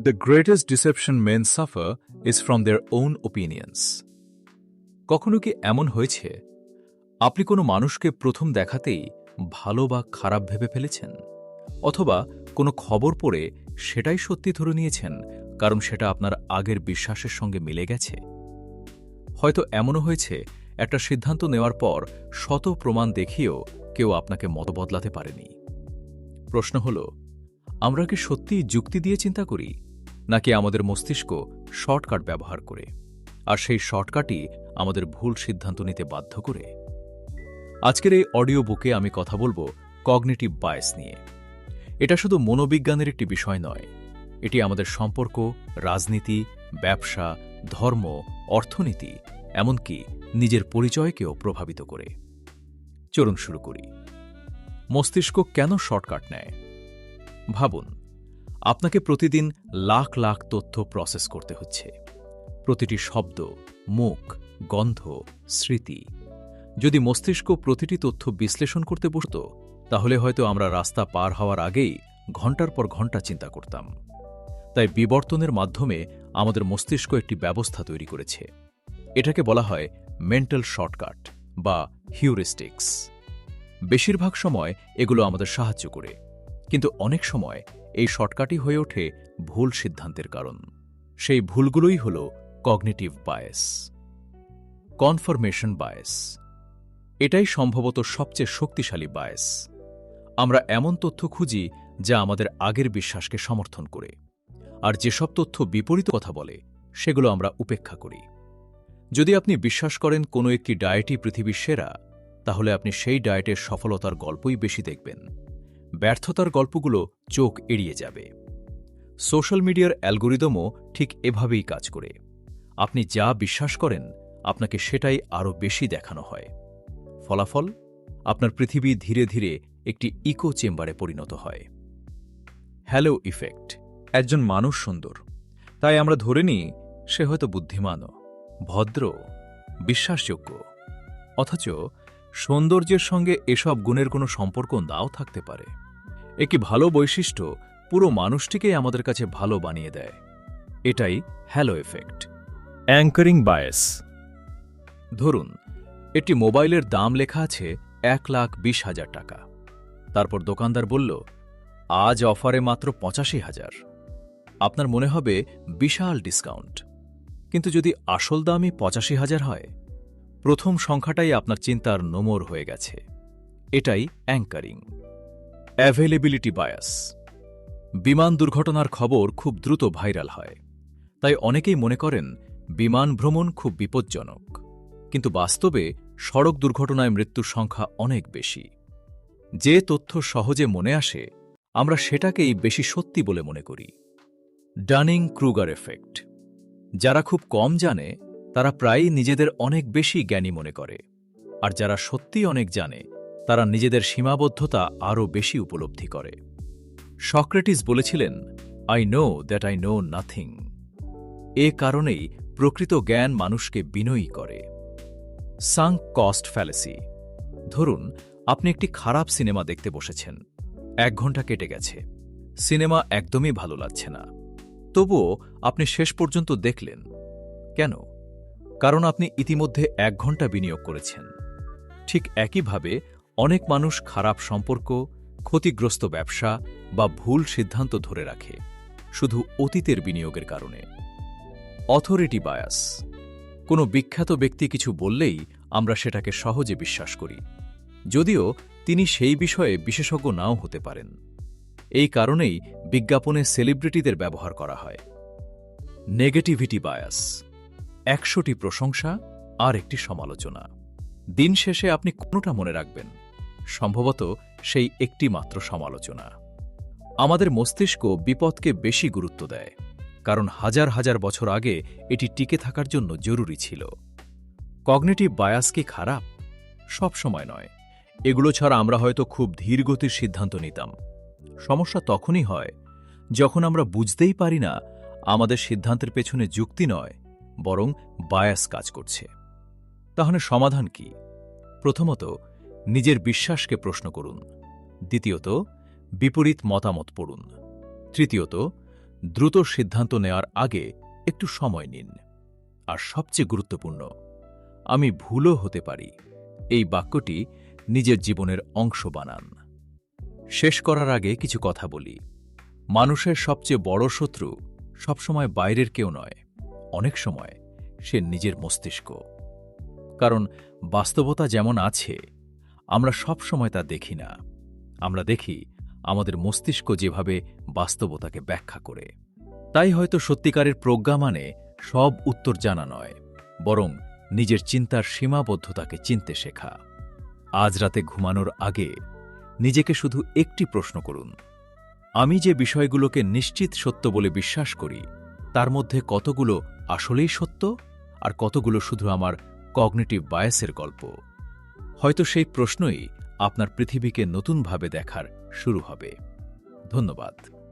The greatest deception men suffer is from their own opinions. কখনো কি এমন হয়েছে আপনি কোনো মানুষকে প্রথম দেখাতেই ভালো বা খারাপ ভেবে ফেলেছেন, অথবা কোনো খবর পড়ে সেটাই সত্যি ধরে নিয়েছেন কারণ সেটা আপনার আগের বিশ্বাসের সঙ্গে মিলে গেছে? হয়তো এমনও হয়েছে একটা সিদ্ধান্ত নেওয়ার পর শত প্রমাণ দেখিয়েও কেউ আপনাকে মত বদলাতে পারেনি। প্রশ্ন হল, আমরা কি সত্যিই যুক্তি দিয়ে চিন্তা করি, নাকি আমাদের মস্তিষ্ক শর্টকাট ব্যবহার করে, আর সেই শর্টকাটই আমাদের ভুল সিদ্ধান্ত নিতে বাধ্য করে? আজকের এই অডিও বুকে আমি কথা বলবো কগনিটিভ বায়াস নিয়ে। এটা শুধু মনোবিজ্ঞানের একটি বিষয় নয়, এটি আমাদের সম্পর্ক, রাজনীতি, ব্যবসা, ধর্ম, অর্থনীতি, এমনকি নিজের পরিচয়কেও প্রভাবিত করে। চলুন শুরু করি। মস্তিষ্ক কেন শর্টকাট নেয়? ভাবুন, আপনাকে প্রতিদিন লাখ লাখ তথ্য প্রসেস করতে হচ্ছে। প্রতিটি শব্দ, মুখ, গন্ধ, স্মৃতি। যদি মস্তিষ্ক প্রতিটি তথ্য বিশ্লেষণ করতে বসত, তাহলে হয়তো আমরা রাস্তা পার হওয়ার আগেই ঘন্টার পর ঘন্টা চিন্তা করতাম। তাই বিবর্তনের মাধ্যমে আমাদের মস্তিষ্ক একটি ব্যবস্থা তৈরি করেছে। এটাকে বলা হয় মেন্টাল শর্টকাট বা হিউরিস্টিক্স। বেশিরভাগ সময় এগুলো আমাদের সাহায্য করে, কিন্তু অনেক সময় এই শর্টকাটই হয়ে ওঠে ভুল সিদ্ধান্তের কারণ। সেই ভুলগুলোই হল কগনিটিভ বায়াস। কনফার্মেশন বায়াস, এটাই সম্ভবত সবচেয়ে শক্তিশালী বায়াস। আমরা এমন তথ্য খুঁজি যা আমাদের আগের বিশ্বাসকে সমর্থন করে, আর যেসব তথ্য বিপরীত কথা বলে সেগুলো আমরা উপেক্ষা করি। যদি আপনি বিশ্বাস করেন কোনো একটি ডায়েটই পৃথিবীর সেরা, তাহলে আপনি সেই ডায়েটের সফলতার গল্পই বেশি দেখবেন। ব্যর্থতার গল্পগুলো চোখ এড়িয়ে যাবে। সোশ্যাল মিডিয়ার অ্যালগোরিদমও ঠিক এভাবেই কাজ করে। আপনি যা বিশ্বাস করেন আপনাকে সেটাই আরও বেশি দেখানো হয়। ফলাফল, আপনার পৃথিবী ধীরে ধীরে একটি ইকো চেম্বারে পরিণত হয়। Hello effect. একজন মানুষ সুন্দর, তাই আমরা ধরে নিই সে হয়তো বুদ্ধিমানও, ভদ্র, বিশ্বাসযোগ্য। অথচ সৌন্দর্যের সঙ্গে এসব গুণের কোনো সম্পর্ক নাও থাকতে পারে। একটি ভালো বৈশিষ্ট্য পুরো মানুষটিকেই আমাদের কাছে ভালো বানিয়ে দেয়। এটাই হ্যালো এফেক্ট। Anchoring bias. ধরুন, একটি মোবাইলের দাম লেখা আছে 1,20,000 টাকা। তারপর দোকানদার বলল, আজ অফারে মাত্র 85,000। আপনার মনে হবে বিশাল ডিসকাউন্ট। কিন্তু যদি আসল দামই 85,000 হয়, প্রথম সংখ্যাটাই আপনার চিন্তার নোমর হয়ে গেছে। এটাই অ্যাঙ্কারিং। Availability bias. বিমান দুর্ঘটনার খবর খুব দ্রুত ভাইরাল হয়, তাই অনেকেই মনে করেন বিমান ভ্রমণ খুব বিপজ্জনক। কিন্তু বাস্তবে সড়ক দুর্ঘটনায় মৃত্যুর সংখ্যা অনেক বেশি। যে তথ্য সহজে মনে আসে আমরা সেটাকেই বেশি সত্যি বলে মনে করি। Dunning Kruger effect. যারা খুব কম জানে তারা প্রায়ই নিজেদের অনেক বেশি জ্ঞানী মনে করে, আর যারা সত্যি অনেক জানে তারা নিজেদের সীমাবদ্ধতা আরও বেশি উপলব্ধি করে। সক্রেটিস বলেছিলেন, I know that I know nothing. এ কারণেই প্রকৃত জ্ঞান মানুষকে বিনয়ী করে। Sunk cost fallacy. ধরুন, আপনি একটি খারাপ সিনেমা দেখতে বসেছেন। 1 ঘন্টা কেটে গেছে, সিনেমা একদমই ভালো লাগছে না। তবুও আপনি শেষ পর্যন্ত দেখলেন। কেন? কারণ আপনি ইতিমধ্যে 1 ঘন্টা বিনিয়োগ করেছেন। ঠিক একইভাবে অনেক মানুষ খারাপ সম্পর্ক, ক্ষতিগ্রস্ত ব্যবসা বা ভুল সিদ্ধান্ত ধরে রাখে শুধু অতীতের বিনিয়োগের কারণে। Authority bias. কোনো বিখ্যাত ব্যক্তি কিছু বললেই আমরা সেটাকে সহজে বিশ্বাস করি, যদিও তিনি সেই বিষয়ে বিশেষজ্ঞ নাও হতে পারেন। এই কারণেই বিজ্ঞাপনে সেলিব্রিটিদের ব্যবহার করা হয়। Negativity bias. 100টি প্রশংসা আর একটি সমালোচনা। দিন শেষে আপনি কোনটা মনে রাখবেন? সম্ভবত সেই একটি মাত্র সমালোচনা। আমাদের মস্তিষ্ক বিপদকে বেশি গুরুত্ব দেয়, কারণ হাজার হাজার বছর আগে এটি টিকে থাকার জন্য জরুরি ছিল। কগনিটিভ বায়াস কি খারাপ? সব সময় নয়। এগুলো ছাড়া আমরা হয়তো খুব ধীর গতির সিদ্ধান্ত নিতাম। সমস্যা তখনই হয় যখন আমরা বুঝতেই পারি না আমাদের সিদ্ধান্তের পেছনে যুক্তি নয়, বরং বায়াস কাজ করছে। তাহলে সমাধান কি? প্রথমত, নিজের বিশ্বাসকে প্রশ্ন করুন। দ্বিতীয়ত, বিপরীত মতামত পড়ুন। তৃতীয়ত, দ্রুত সিদ্ধান্ত নেওয়ার আগে একটু সময় নিন। আর সবচেয়ে গুরুত্বপূর্ণ, আমি ভুলও হতে পারি, এই বাক্যটি নিজের জীবনের অংশ বানান। শেষ করার আগে কিছু কথা বলি। মানুষের সবচেয়ে বড় শত্রু সবসময় বাইরের কেউ নয়, অনেক সময় সে নিজের মস্তিষ্ক। কারণ বাস্তবতা যেমন আছে, আমরা সব সময় তা দেখি না। আমরা দেখি আমাদের মস্তিষ্ক যেভাবে বাস্তবতাকে ব্যাখ্যা করে। তাই হয়তো সত্যিকারের প্রজ্ঞা মানে সব উত্তর জানা নয়, বরং নিজের চিন্তার সীমাবদ্ধতাকে চিনতে শেখা। আজ রাতে ঘুমানোর আগে নিজেকে শুধু একটি প্রশ্ন করুন, আমি যে বিষয়গুলোকে নিশ্চিত সত্য বলে বিশ্বাস করি, তার মধ্যে কতগুলো আসলেই সত্য আর কতগুলো শুধু আমার কগনিটিভ বায়াসের গল্প। হয়তো সেই প্রশ্নই আপনার পৃথিবীকে নতুনভাবে দেখার শুরু হবে। ধন্যবাদ।